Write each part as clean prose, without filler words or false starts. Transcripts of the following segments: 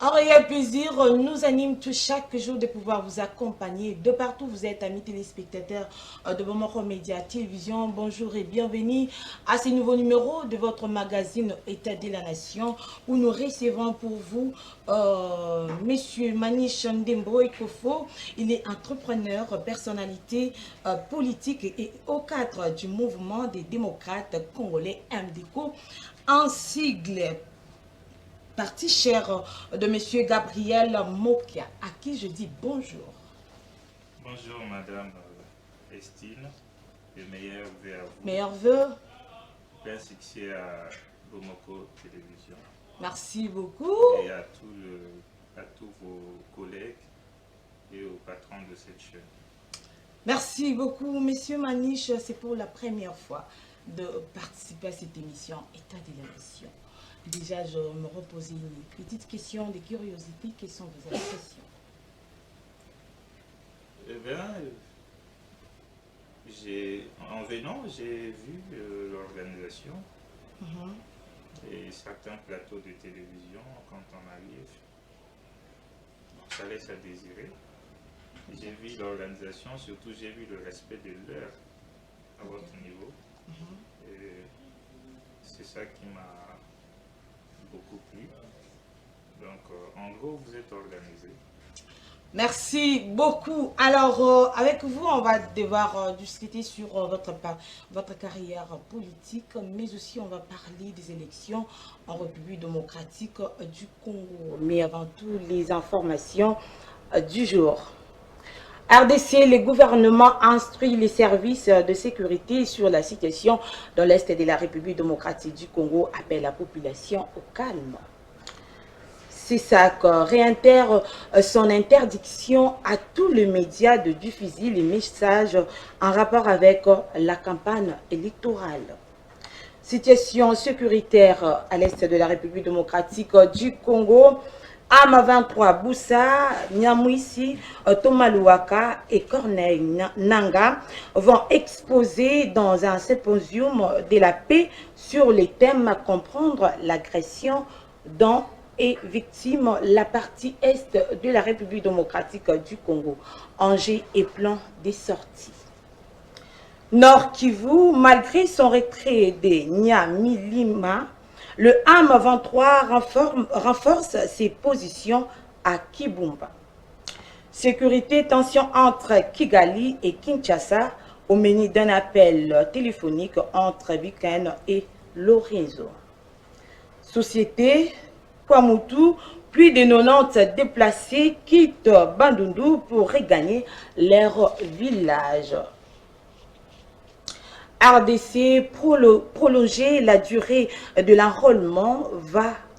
Un réel plaisir nous anime tout chaque jour de pouvoir vous accompagner de partout. Vous êtes amis téléspectateurs de Bomoko Média Télévision. Bonjour et bienvenue à ce nouveau numéro de votre magazine État de la Nation où nous recevons pour vous Monsieur Manish Ndembo Ekofo. Il est entrepreneur, personnalité politique et au cadre du mouvement des démocrates congolais MDCO en sigle partie chère de Monsieur Gabriel Mokia, à qui je dis bonjour. Bonjour Madame Estine, le meilleur vœu à vous. Meilleurs vœux. Plein succès à Bomoko Télévision Merci beaucoup. et à tous vos collègues et aux patrons de cette chaîne. Merci beaucoup, Monsieur Manish. C'est pour la première fois de participer à cette émission État de la Nation. Déjà, je me reposais une petite question de curiosité. Quelles sont vos impressions? Eh bien, en venant, j'ai vu l'organisation et certains plateaux de télévision quand on arrive. Ça laisse à désirer. J'ai vu l'organisation, surtout j'ai vu le respect de l'heure à votre niveau. Et c'est ça qui m'a beaucoup plu. Donc, en gros, vous êtes organisé. Merci beaucoup. Alors, avec vous, on va devoir discuter sur votre carrière politique, mais aussi on va parler des élections en République démocratique du Congo. Mais avant tout, les informations du jour. RDC, le gouvernement instruit les services de sécurité sur la situation dans l'Est de la République démocratique du Congo, appelle la population au calme. CISAC réintègre son interdiction à tous les médias de diffuser les messages en rapport avec la campagne électorale. Situation sécuritaire à l'Est de la République démocratique du Congo. AM23 Boussa, Nyamwisi, Tomaluaka et Corneille Nanga vont exposer dans un symposium de la paix sur les thèmes comprendre l'agression dont est victime la partie est de la République démocratique du Congo. Enjeux et plan des sorties. Nord Kivu, malgré son retrait de Nyamilima, le AM23 renforce ses positions à Kibumba. Sécurité, tension entre Kigali et Kinshasa au menu d'un appel téléphonique entre Biken et Lorenzo. Société, Kwamutu, plus de 90 déplacés quittent Bandundu pour regagner leur village. RDC prolonger la durée de l'enrôlement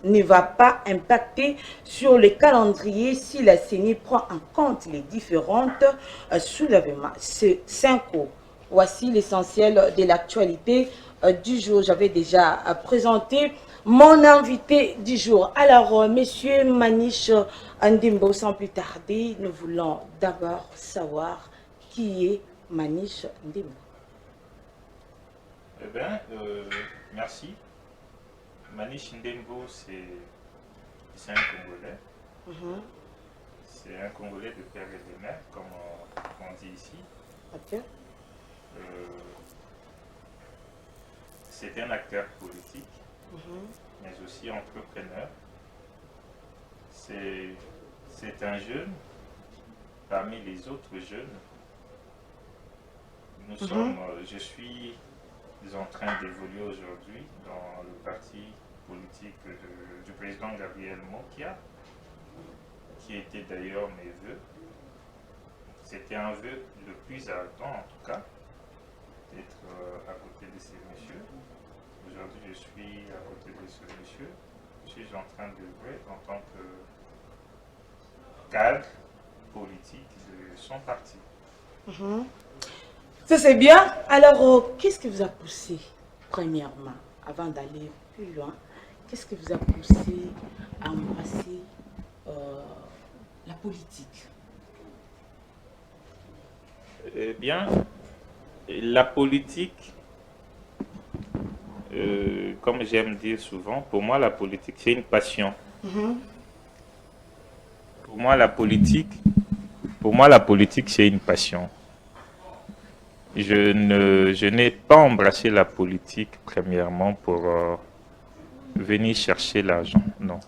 ne va pas impacter sur le calendrier si la CENI prend en compte les différentes soulèvements. C'est 5 ans. Voici l'essentiel de l'actualité du jour. J'avais déjà présenté mon invité du jour. Alors, Monsieur Manish Ndembo, sans plus tarder, nous voulons d'abord savoir qui est Manish Ndembo. Eh bien, merci. Manish Ndembo, c'est un Congolais. C'est un Congolais de père et de mère, comme on dit ici. Ok. C'est un acteur politique, mais aussi entrepreneur. C'est un jeune parmi les autres jeunes. Je suis en train d'évoluer aujourd'hui dans le parti politique du président Gabriel Mokia, qui était d'ailleurs mes voeux. C'était un vœu le plus ardent en tout cas, d'être à côté de ces messieurs. Aujourd'hui, je suis à côté de ce monsieur. Je suis en train d'œuvrer en tant que cadre politique de son parti. Ça c'est bien. Alors, qu'est-ce qui vous a poussé, premièrement, avant d'aller plus loin, qu'est-ce qui vous a poussé à embrasser la politique? Eh bien, la politique, comme j'aime dire souvent, pour moi, la politique, c'est une passion. Pour moi, la politique, c'est une passion. Je n'ai pas embrassé la politique premièrement pour venir chercher l'argent, non.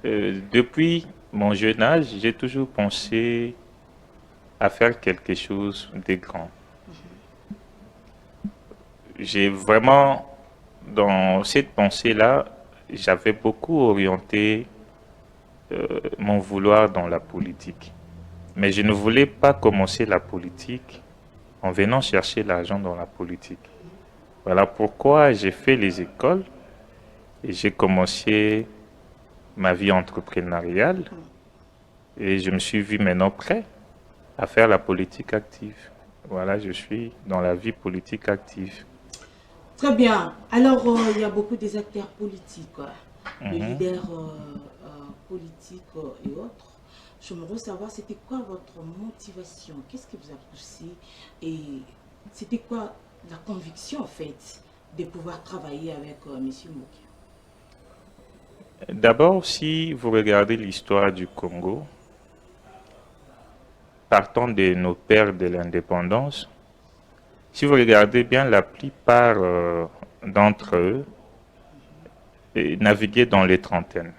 Depuis mon jeune âge, j'ai toujours pensé à faire quelque chose de grand. J'ai vraiment, dans cette pensée-là, j'avais beaucoup orienté mon vouloir dans la politique. Mais je ne voulais pas commencer la politique en venant chercher l'argent dans la politique. Voilà pourquoi j'ai fait les écoles et j'ai commencé ma vie entrepreneuriale et je me suis vu maintenant prêt à faire la politique active. Voilà, je suis dans la vie politique active. Très bien. Alors, il y a beaucoup des acteurs politiques, les leaders politiques et autres. J'aimerais savoir, c'était quoi votre motivation? Qu'est-ce qui vous a poussé? Et c'était quoi la conviction, en fait, de pouvoir travailler avec M. Mokia? D'abord, si vous regardez l'histoire du Congo, partant de nos pères de l'indépendance, si vous regardez bien, la plupart d'entre eux naviguaient dans les trentaines.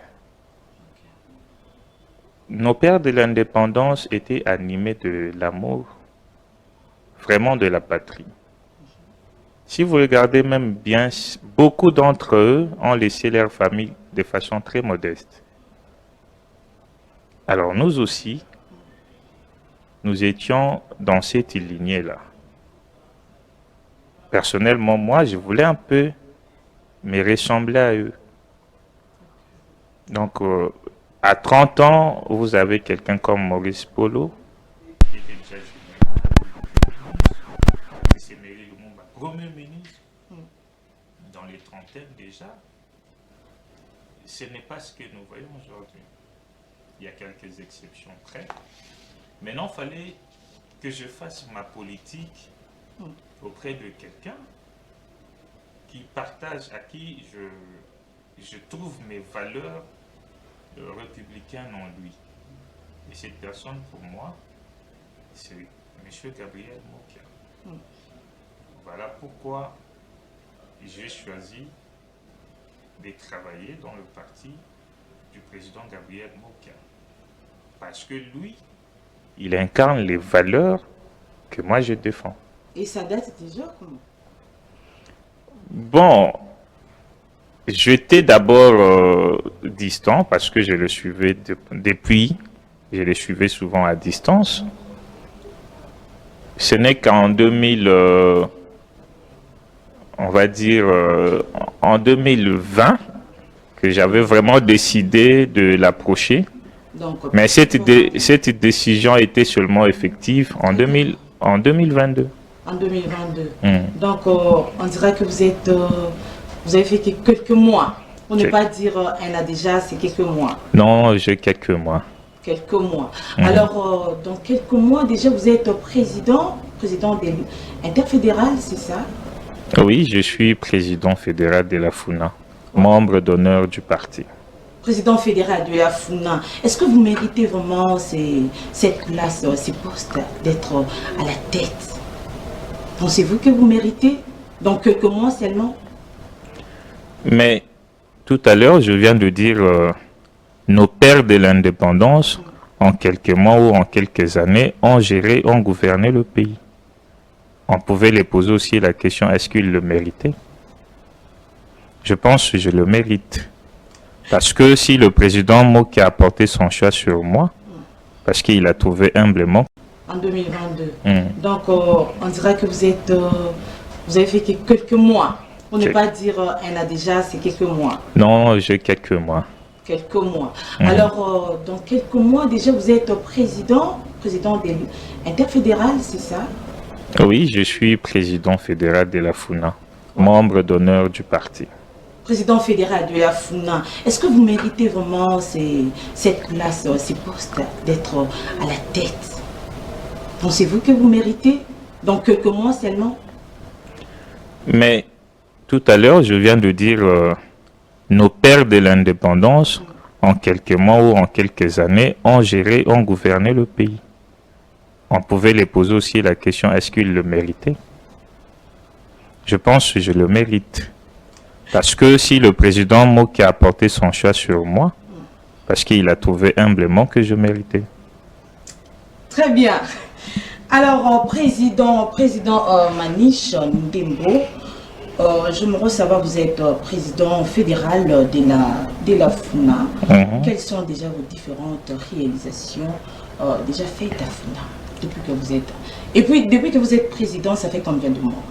Nos pères de l'indépendance étaient animés de l'amour, vraiment de la patrie. Si vous regardez même bien, beaucoup d'entre eux ont laissé leur famille de façon très modeste. Alors nous aussi, nous étions dans cette lignée-là. Personnellement, moi, je voulais un peu me ressembler à eux. Donc, à 30 ans, vous avez quelqu'un comme Maurice Polo, qui était déjà général, premier ministre, dans les trentaines déjà. Ce n'est pas ce que nous voyons aujourd'hui. Il y a quelques exceptions près. Maintenant, il fallait que je fasse ma politique auprès de quelqu'un qui partage, à qui je trouve mes valeurs républicaines en lui. Et cette personne, pour moi, c'est M. Gabriel Mokia. Voilà pourquoi j'ai choisi de travailler dans le parti du président Gabriel Mokia. Parce que lui, il incarne les valeurs que moi je défends. Et ça date déjà comment? Bon, j'étais d'abord distant parce que je le suivais je le suivais souvent à distance. Ce n'est qu'en 2000, on va dire en 2020, que j'avais vraiment décidé de l'approcher. Mais cette décision était seulement effective en 2022. En 2022. Donc, on dirait que vous avez fait quelques mois. Pour ne pas dire un an déjà, c'est quelques mois. Non, j'ai quelques mois. Quelques mois. Alors, dans quelques mois, déjà, vous êtes président de l'interfédéral, c'est ça? Oui, je suis président fédéral de la FUNA, membre d'honneur du parti. Président fédéral de la FUNA, est-ce que vous méritez vraiment cette place, ces postes, d'être à la tête? Pensez-vous que vous méritez dans quelques mois seulement? Mais tout à l'heure, je viens de dire nos pères de l'indépendance, en quelques mois ou en quelques années, ont gouverné le pays. On pouvait les poser aussi la question, est-ce qu'ils le méritaient? Je pense que je le mérite. Parce que si le président Mokia a porté son choix sur moi, parce qu'il a trouvé humblement. En 2022. Donc, on dirait que vous avez fait quelques mois. Pour ne pas dire un an déjà, c'est quelques mois. Non, j'ai quelques mois. Quelques mois. Alors, dans quelques mois, déjà, vous êtes président de l'interfédéral, c'est ça? Oui, je suis président fédéral de la FUNA, membre d'honneur du parti. Président fédéral de la FUNA, est-ce que vous méritez vraiment cette place, ces postes, d'être à la tête? Pensez-vous que vous méritez dans quelques mois seulement? Mais tout à l'heure, je viens de dire nos pères de l'indépendance, en quelques mois ou en quelques années, ont géré, ont gouverné le pays. On pouvait les poser aussi la question, est-ce qu'ils le méritaient? Je pense que je le mérite. Parce que si le président Moki a porté son choix sur moi, parce qu'il a trouvé humblement que je méritais. Très bien. Alors, président Manish Ndembo, j'aimerais savoir, vous êtes président fédéral de la FUNA. Quelles sont déjà vos différentes réalisations déjà faites à FUNA depuis que vous êtes... Et puis, depuis que vous êtes président, ça fait combien de mois?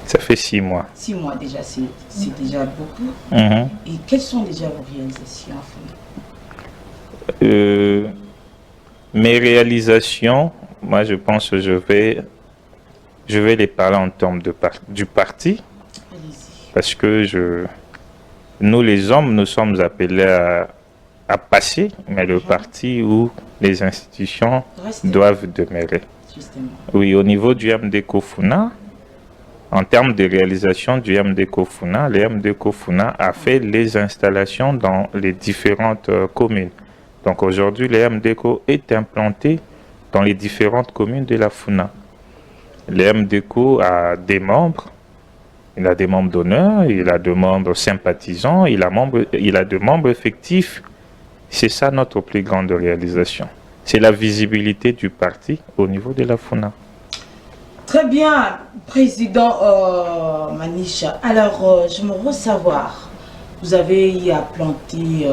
Ça fait 6 mois. 6 mois déjà, c'est déjà beaucoup. Et quelles sont déjà vos réalisations à FUNA? Mes réalisations, moi je pense que je vais les parler en termes du parti. Parce que nous les hommes, nous sommes appelés à passer, mais le parti ou les institutions doivent demeurer. Justement. Oui, au niveau du MDECO FUNA, en termes de réalisation du MDECO FUNA, le MDECO FUNA a fait les installations dans les différentes communes. Donc aujourd'hui, le MDECO est implanté dans les différentes communes de la FUNA. Le MDECO a des membres, il a des membres d'honneur, il a des membres sympathisants, il a des membres effectifs. C'est ça notre plus grande réalisation. C'est la visibilité du parti au niveau de la FUNA. Très bien, président Manish. Alors, j'aimerais savoir, vous avez implanté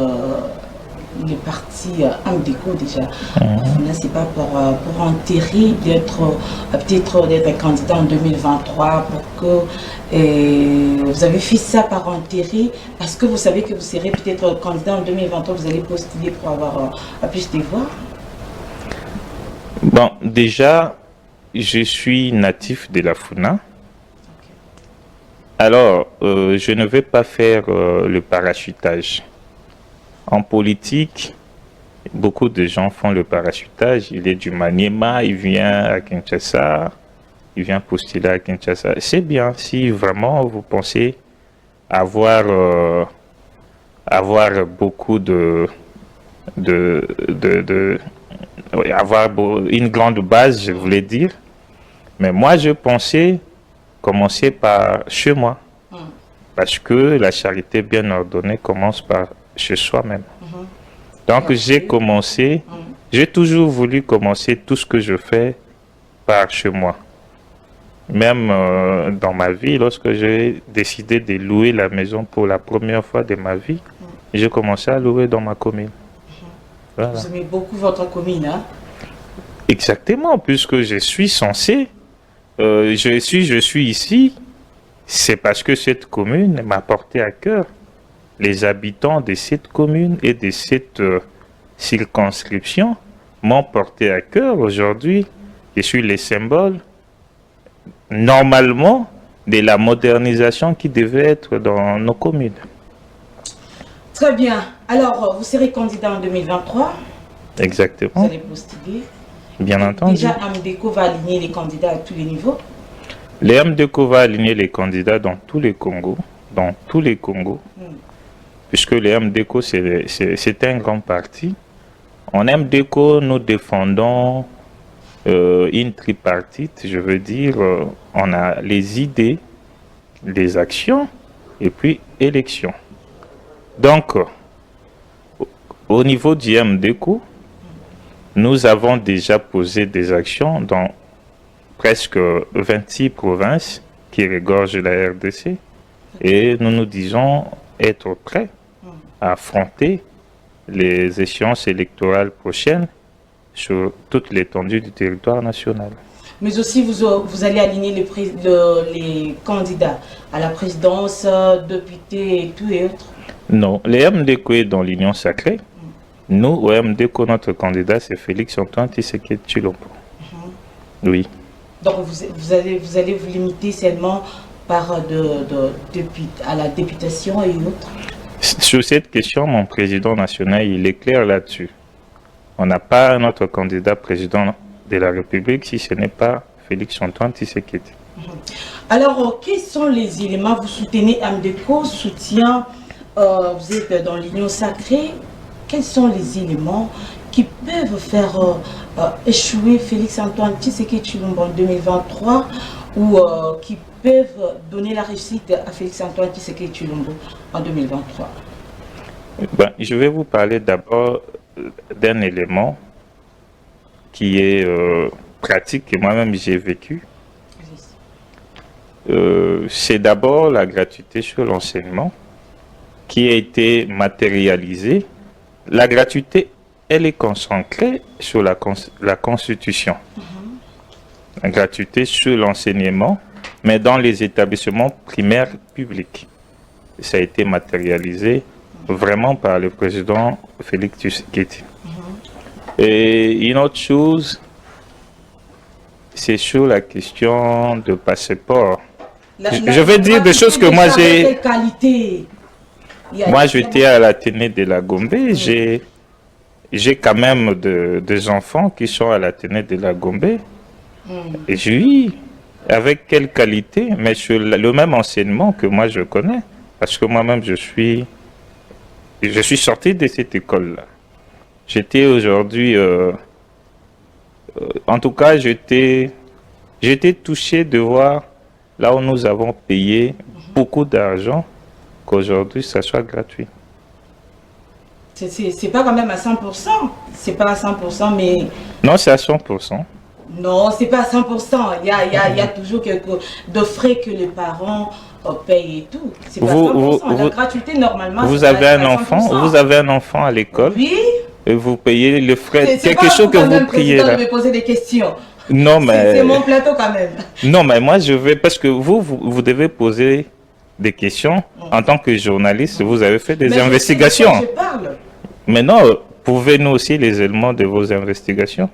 le parti MDECO déjà. FUNA, c'est pas pour enterrer peut-être d'être candidat en 2023 pour que vous avez fait ça par enterrer parce que vous savez que vous serez peut-être candidat en 2023, vous allez postuler pour avoir plus de voix. Bon, déjà, je suis natif de la FUNA. Alors, je ne vais pas faire le parachutage. En politique, beaucoup de gens font le parachutage. Il est du Maniema, il vient à Kinshasa, il vient postuler à Kinshasa. C'est bien si vraiment vous pensez avoir beaucoup avoir une grande base, je voulais dire. Mais moi, je pensais commencer par chez moi. Parce que la charité bien ordonnée commence par chez soi-même. Donc, j'ai toujours voulu commencer tout ce que je fais par chez moi. Même dans ma vie, lorsque j'ai décidé de louer la maison pour la première fois de ma vie, j'ai commencé à louer dans ma commune. Voilà. Vous aimez beaucoup votre commune, hein? Exactement, puisque je suis censé, je suis ici, c'est parce que cette commune m'a porté à cœur. Les habitants de cette commune et de cette circonscription m'ont porté à cœur. Aujourd'hui, je suis le symbole, normalement, de la modernisation qui devait être dans nos communes. Très bien. Alors, vous serez candidat en 2023. Exactement. Vous allez postuler. Bien entendu. Déjà, MDECO va aligner les candidats à tous les niveaux. Le MDECO va aligner les candidats dans tous les Congos. Puisque le MDECO, c'est un grand parti. En MDECO, nous défendons une tripartite, je veux dire, on a les idées, les actions et puis élections. Donc, au niveau du MDECO, nous avons déjà posé des actions dans presque 26 provinces qui regorgent la RDC et nous nous disons être prêts à affronter les échéances électorales prochaines sur toute l'étendue du territoire national. Mais aussi, vous allez aligner les candidats à la présidence, députés et tout et autres. Non, le MDECO est dans l'Union sacrée. Nous, au MDECO, notre candidat, c'est Félix Antoine Tshisekedi Tshilombo. Oui. Donc, vous allez vous limiter seulement par à la députation et autres. Sur cette question, mon président national, il est clair là-dessus. On n'a pas un autre candidat président de la République si ce n'est pas Félix Antoine Tshisekedi. Alors, quels sont les éléments vous soutenez? MDECO soutient vous êtes dans l'union sacrée. Quels sont les éléments qui peuvent faire échouer Félix-Antoine Tshisekedi Tshilombo en 2023 ou qui peuvent donner la réussite à Félix-Antoine Tshisekedi Tshilombo en 2023? Ben, je vais vous parler d'abord d'un élément qui est pratique que moi-même j'ai vécu. C'est d'abord la gratuité sur l'enseignement qui a été matérialisée. La gratuité, elle est concentrée sur la Constitution. La gratuité sur l'enseignement, mais dans les établissements primaires publics. Ça a été matérialisé vraiment par le président Félix Tshisekedi. Et une autre chose, c'est sur la question de passeport. Je vais dire des choses que moi j'ai... Moi j'étais à l'Athénée de la Gombe, j'ai quand même des enfants qui sont à l'Athénée de la Gombe. Et je vis avec quelle qualité, mais sur le même enseignement que moi je connais. Parce que moi-même je suis sorti de cette école-là. J'étais aujourd'hui... en tout cas, j'étais touché de voir là où nous avons payé beaucoup d'argent, qu'aujourd'hui ça soit gratuit. C'est pas quand même à 100%. C'est pas à 100%, mais... Non, c'est à 100%. Non, c'est pas à 100%. Il y a toujours de frais que les parents payent et tout. C'est pas à 100%. La gratuité, normalement, vous avez un enfant à l'école. Oui. Et vous payez le frais, quelque chose que vous priez là. Je vais poser des questions. Non, mais... C'est mon plateau quand même. Non, mais moi je vais... Parce que vous devez poser des questions. En tant que journaliste, vous avez fait des investigations. Je parle. Maintenant, pouvez-nous aussi les éléments de vos investigations?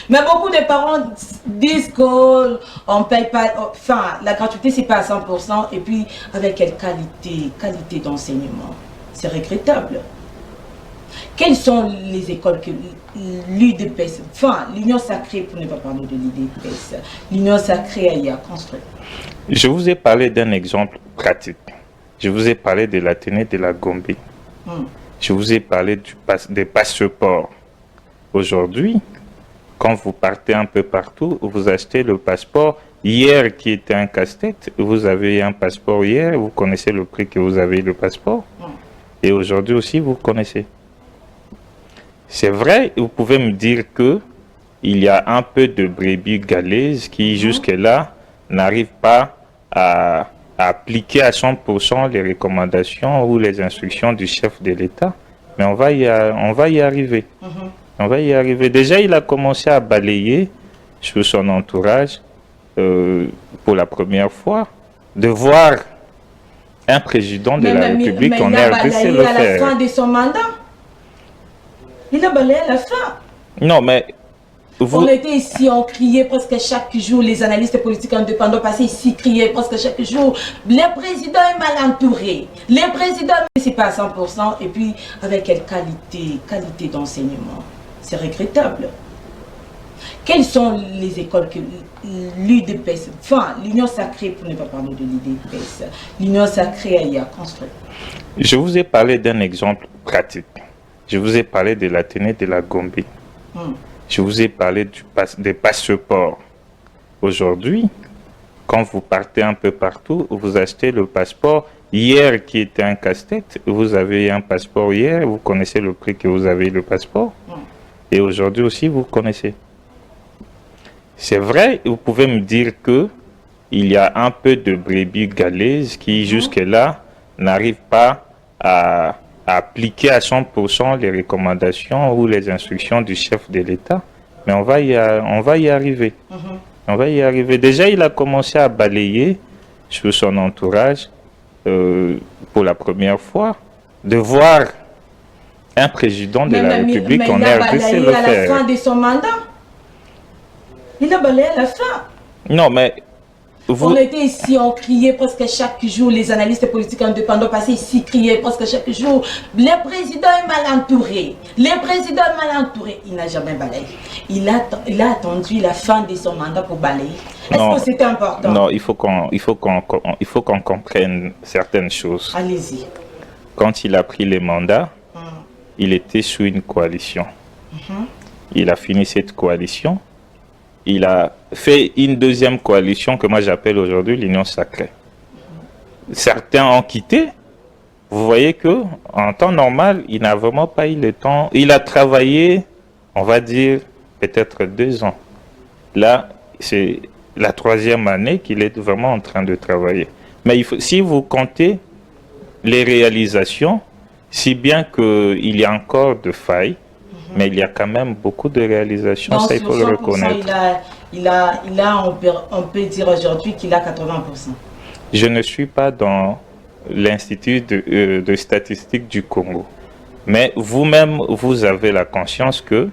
Mais beaucoup de parents disent qu'on ne paye pas... Enfin, la gratuité, c'est pas à 100%. Et puis, avec quelle qualité d'enseignement? C'est regrettable. Quelles sont les écoles que l'UDPS, enfin l'Union Sacrée, pour ne pas parler de l'UDPS, l'Union Sacrée a construit? Je vous ai parlé d'un exemple pratique. Je vous ai parlé de l'Athénée de la Gombe. Je vous ai parlé des passeports. Aujourd'hui, quand vous partez un peu partout, vous achetez le passeport. Hier, qui était un casse-tête, vous avez un passeport hier, vous connaissez le prix que vous avez le passeport. Et aujourd'hui aussi, vous connaissez. C'est vrai, vous pouvez me dire que il y a un peu de brebis galeuses qui jusque-là n'arrivent pas à appliquer à 100% les recommandations ou les instructions du chef de l'État. Mais on va y arriver. On va y arriver. Déjà, il a commencé à balayer sur son entourage pour la première fois, de voir un président de la République en RDC le faire. Il a balayé à la fin de son mandat. Il a balayé à la fin. Non, mais... On était ici, on criait presque chaque jour, les analystes politiques indépendants passaient ici, criaient presque chaque jour. Le président est mal entouré. Le président, c'est pas à 100%. Et puis, avec quelle qualité d'enseignement? C'est regrettable. Quelles sont les écoles que l'UDPS, enfin l'Union Sacrée, pour ne pas parler de l'UDPS, l'Union Sacrée a construit? Je vous ai parlé d'un exemple pratique. Je vous ai parlé de l'Athénée de la Gombe. Je vous ai parlé des passeports. Aujourd'hui, quand vous partez un peu partout, vous achetez le passeport. Hier, qui était un casse-tête, vous avez un passeport hier, vous connaissez le prix que vous avez le passeport. Et aujourd'hui aussi, vous connaissez. C'est vrai, vous pouvez me dire que il y a un peu de brebis galeuses qui jusque-là n'arrivent pas à appliquer à 100% les recommandations ou les instructions du chef de l'État. Mais on va y arriver. On va y arriver. Déjà, il a commencé à balayer sur son entourage pour la première fois, de voir un président de la République en RDC le faire. Mais il a balayé à la fin de son mandat. Il a balayé à la fin. Non, mais... On était ici, on criait presque chaque jour, les analystes politiques indépendants passaient ici, criaient presque chaque jour. Le président est mal entouré. Le président est mal entouré. Il n'a jamais balayé. Il a attendu la fin de son mandat pour balayer. Est-ce que c'était important? Non, il faut qu'on comprenne certaines choses. Allez-y. quand il a pris les mandats, il était sous une coalition. Il a fini cette coalition. Il a fait une deuxième coalition que moi j'appelle aujourd'hui l'Union sacrée. Certains ont quitté. Vous voyez que en temps normal, il n'a vraiment pas eu le temps. Il a travaillé, on va dire, peut-être 2 ans. Là, c'est la 3e année qu'il est vraiment en train de travailler. Mais si vous comptez les réalisations, si bien qu'il y a encore de failles, mais il y a quand même beaucoup de réalisations, donc, ça il faut le reconnaître. On peut dire aujourd'hui qu'il a 80%. Je ne suis pas dans l'Institut de statistique du Congo, mais vous-même, vous avez la conscience que,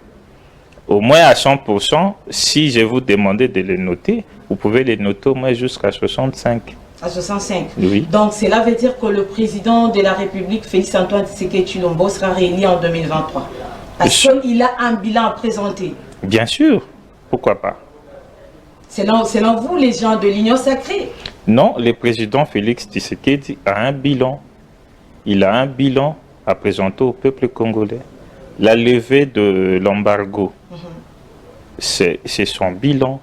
au moins à 100%, si je vous demandais de les noter, vous pouvez les noter au moins jusqu'à 65. À 65. Oui. Donc cela veut dire que le président de la République, Félix Antoine Tshisekedi Tshilombo, sera réélu en 2023. Parce qu'il a un bilan à présenter. Bien sûr. Pourquoi pas? Selon vous, les gens de l'Union sacrée? Non, le président Félix Tshisekedi a un bilan. Il a un bilan à présenter au peuple congolais. La levée de l'embargo, c'est son bilan.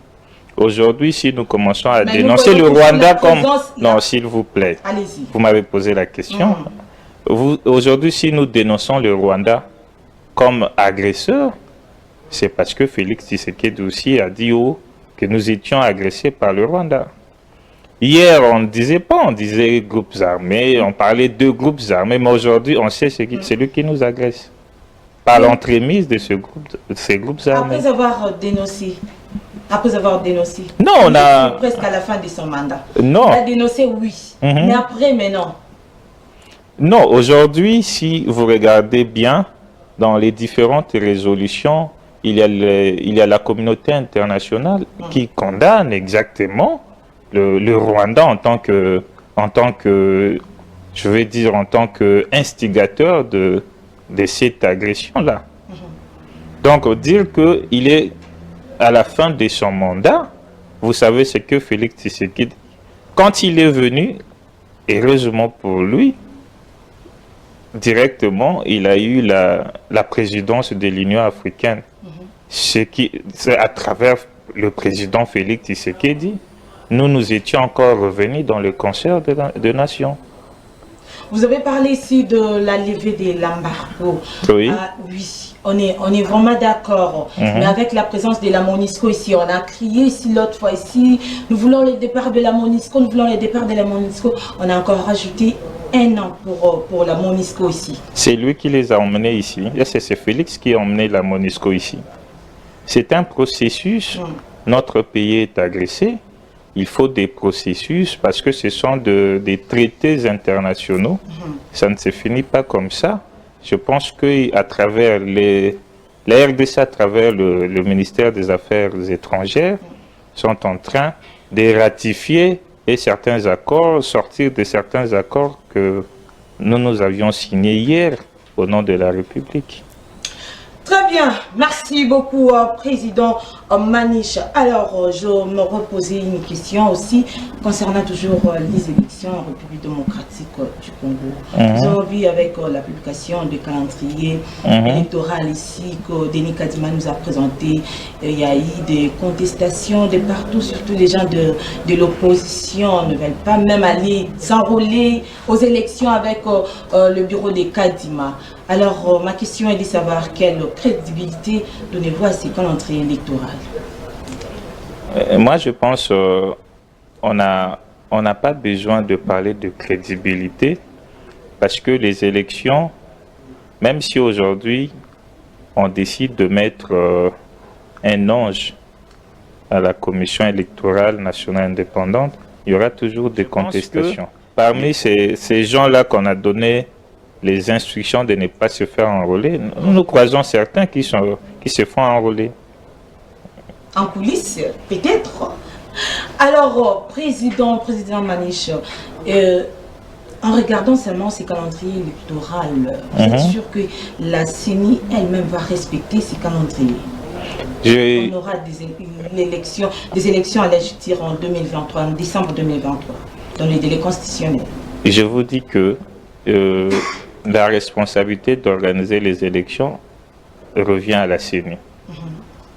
Aujourd'hui, si nous commençons à dénoncer le Rwanda comme... Non, s'il vous plaît. Allez-y. Vous m'avez posé la question. Aujourd'hui, si nous dénonçons le Rwanda comme agresseur, c'est parce que Félix Tshisekedi aussi a dit que nous étions agressés par le Rwanda. Hier, on ne disait pas, on disait groupes armés, on parlait de groupes armés, mais aujourd'hui, on sait c'est lui qui nous agresse. Par l'entremise de ces groupes armés. Après avoir dénoncé. Non, on a... Presque à la fin de son mandat. Non. Il a dénoncé, oui. Mais après, mais non. Non, aujourd'hui, si vous regardez bien, dans les différentes résolutions, il y a la communauté internationale qui condamne exactement le Rwanda en tant que, je vais dire, en tant qu'instigateur de cette agression-là. Donc, dire qu'il est à la fin de son mandat, vous savez ce que Félix Tshisekedi, quand il est venu, heureusement pour lui, directement, il a eu la présidence de l'Union africaine. C'est à travers le président Félix Tshisekedi, nous étions encore revenus dans le concert de nations. Vous avez parlé ici de la levée de l'embargo. Oui. Oui, on est vraiment d'accord. Mais avec la présence de la MONUSCO ici, on a crié ici l'autre fois ici, nous voulons le départ de la MONUSCO, nous voulons le départ de la MONUSCO. On a encore rajouté 1 an pour la MONUSCO ici. C'est lui qui les a emmenés ici. C'est Félix qui a emmené la MONUSCO ici. C'est un processus. Notre pays est agressé. Il faut des processus parce que ce sont des traités internationaux. Ça ne se finit pas comme ça. Je pense qu'à travers la RDC, à travers le ministère des Affaires étrangères, sont en train de ratifier certains accords, sortir de certains accords que nous avions signés hier au nom de la République. Très bien, merci beaucoup, Président Maniche. Alors, je me reposais une question aussi concernant toujours les élections en République démocratique du Congo. Nous avons vu avec la publication du calendrier électoral ici que Denis Kadima nous a présenté. Il y a eu des contestations de partout, surtout les gens de l'opposition ne veulent pas même aller s'enrôler aux élections avec le bureau de Kadima. Alors, ma question est de savoir quelle crédibilité donnez-vous à ces calendriers électoraux? Moi, je pense qu'on n'a pas besoin de parler de crédibilité parce que les élections, même si aujourd'hui on décide de mettre un ange à la Commission électorale nationale indépendante, il y aura toujours des contestations. Parmi ces gens-là qu'on a donné les instructions de ne pas se faire enrôler, nous croisons certains qui se font enrôler. En coulisses, peut-être. Alors, président Maniche, en regardant seulement ces calendriers électoraux, vous êtes sûr que la CENI elle-même va respecter ces calendriers? On aura des élections à l'agir en 2023, en décembre 2023, dans les délais constitutionnels. Je vous dis que la responsabilité d'organiser les élections revient à la CENI.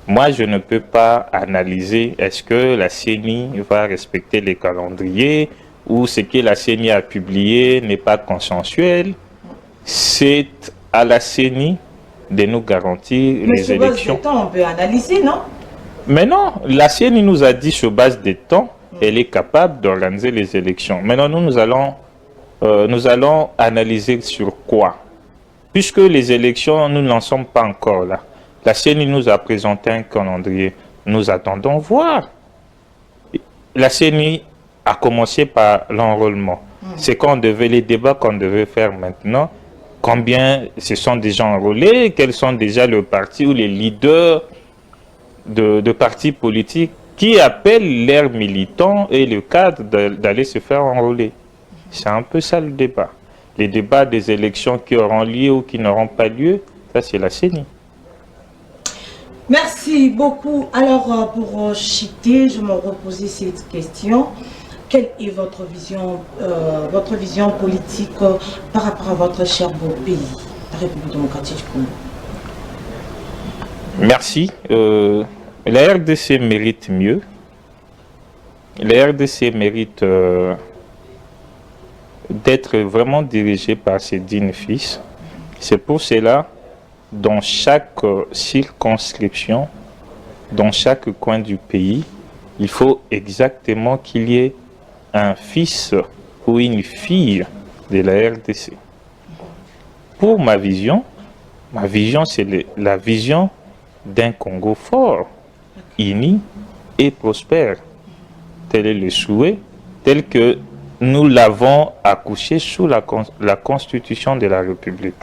Moi, je ne peux pas analyser est-ce que la CENI va respecter les calendriers ou ce que la CENI a publié n'est pas consensuel. C'est à la CENI de nous garantir les élections. Mais sur base des temps, on peut analyser, non? Mais non, la CENI nous a dit sur base des temps, elle est capable d'organiser les élections. Maintenant, nous allons analyser sur quoi? Puisque les élections, nous n'en sommes pas encore là. La CENI nous a présenté un calendrier. Nous attendons voir. La CENI a commencé par l'enrôlement. C'est les débats qu'on devait faire maintenant. Combien ce sont des gens enrôlés? Quels sont déjà le parti ou les leaders de partis politiques qui appellent leurs militants et le cadre d'aller se faire enrôler? C'est un peu ça le débat. Les débats des élections qui auront lieu ou qui n'auront pas lieu, ça c'est la CENI. Merci beaucoup. Alors, pour chiter, je me reposais cette question. Quelle est votre vision politique par rapport à votre cher beau pays, la République démocratique du Congo? Merci. La RDC mérite mieux. La RDC mérite d'être vraiment dirigée par ses dignes fils. C'est pour cela, dans chaque circonscription, dans chaque coin du pays, il faut exactement qu'il y ait un fils ou une fille de la RDC. Pour ma vision c'est la vision d'un Congo fort, uni et prospère. Tel est le souhait, tel que nous l'avons accouché sous la Constitution de la République.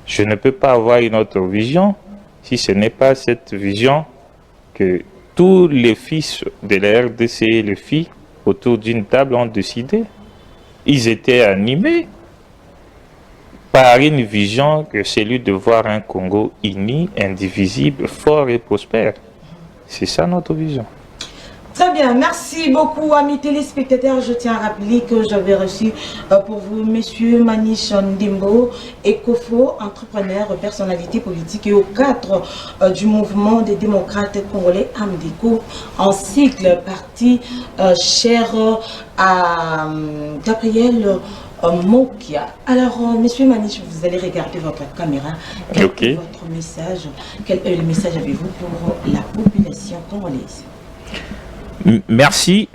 Je ne peux pas avoir une autre vision si ce n'est pas cette vision que tous les fils de la RDC et les filles autour d'une table ont décidé. Ils étaient animés par une vision que celui de voir un Congo uni, indivisible, fort et prospère. C'est ça notre vision. Très bien, merci beaucoup amis téléspectateurs. Je tiens à rappeler que j'avais reçu pour vous Monsieur Manish Ndimbo, Ekofo, entrepreneur, personnalité politique et au cadre du mouvement des démocrates congolais AMDECO, en cycle parti cher à Gabriel Mokia. Alors, Monsieur Manish, vous allez regarder votre caméra. Quel est votre message? Quel est le message avez-vous pour la population congolaise? Merci,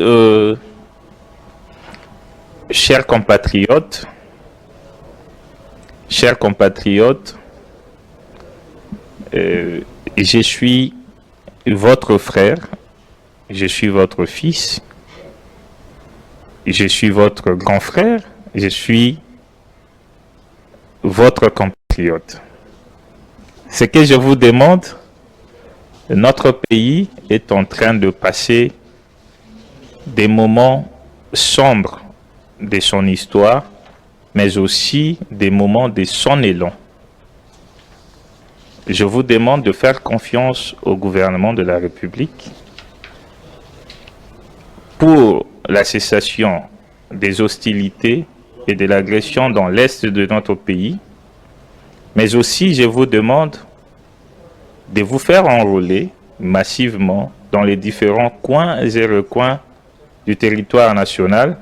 chers compatriotes, je suis votre frère, je suis votre fils, je suis votre grand frère, je suis votre compatriote. Ce que je vous demande, notre pays est en train de passer des moments sombres de son histoire, mais aussi des moments de son élan. Je vous demande de faire confiance au gouvernement de la République pour la cessation des hostilités et de l'agression dans l'est de notre pays, mais aussi je vous demande de vous faire enrôler massivement dans les différents coins et recoins du territoire national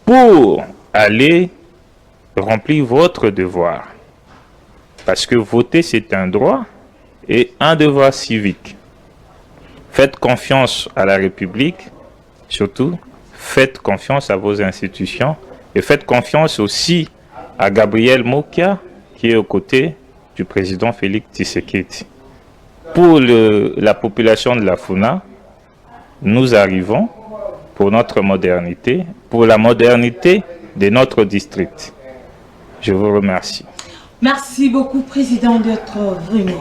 pour aller remplir votre devoir. Parce que voter, c'est un droit et un devoir civique. Faites confiance à la République, surtout, faites confiance à vos institutions et faites confiance aussi à Gabriel Mokia, qui est aux côtés du président Félix Tshisekedi. Pour la population de la Funa, nous arrivons pour notre modernité, pour la modernité de notre district. Je vous remercie. Merci beaucoup, Président, d'être venu.